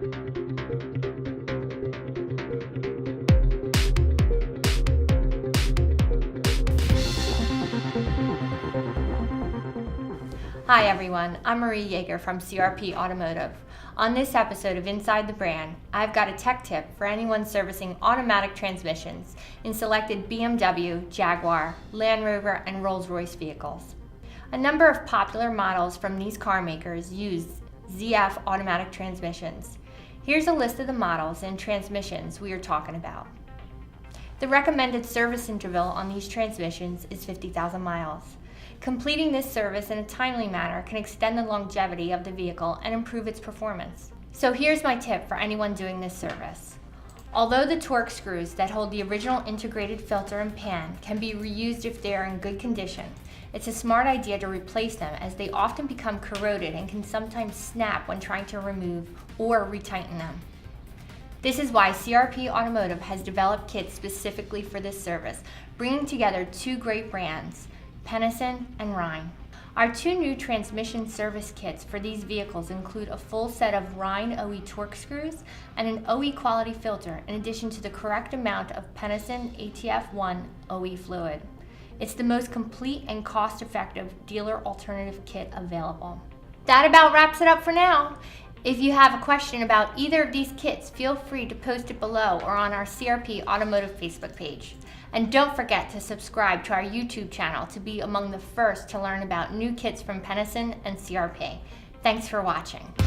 Hi everyone, I'm Marie Yeager from CRP Automotive. On this episode of Inside the Brand, I've got a tech tip for anyone servicing automatic transmissions in selected BMW, Jaguar, Land Rover, and Rolls Royce vehicles. A number of popular models from these car makers use ZF automatic transmissions. Here's a list of the models and transmissions we are talking about. The recommended service interval on these transmissions is 50,000 miles. Completing this service in a timely manner can extend the longevity of the vehicle and improve its performance. So here's my tip for anyone doing this service. Although the Torx screws that hold the original integrated filter and pan can be reused if they are in good condition, it's a smart idea to replace them as they often become corroded and can sometimes snap when trying to remove or retighten them. This is why CRP Automotive has developed kits specifically for this service, bringing together two great brands, Pentosin and Rein. Our two new transmission service kits for these vehicles include a full set of Rein OE Torx screws and an OE quality filter, in addition to the correct amount of Pentosin ATF1 OE fluid. It's the most complete and cost-effective dealer alternative kit available. That about wraps it up for now. If you have a question about either of these kits, feel free to post it below or on our CRP Automotive Facebook page. And don't forget to subscribe to our YouTube channel to be among the first to learn about new kits from Pentosin and CRP. Thanks for watching.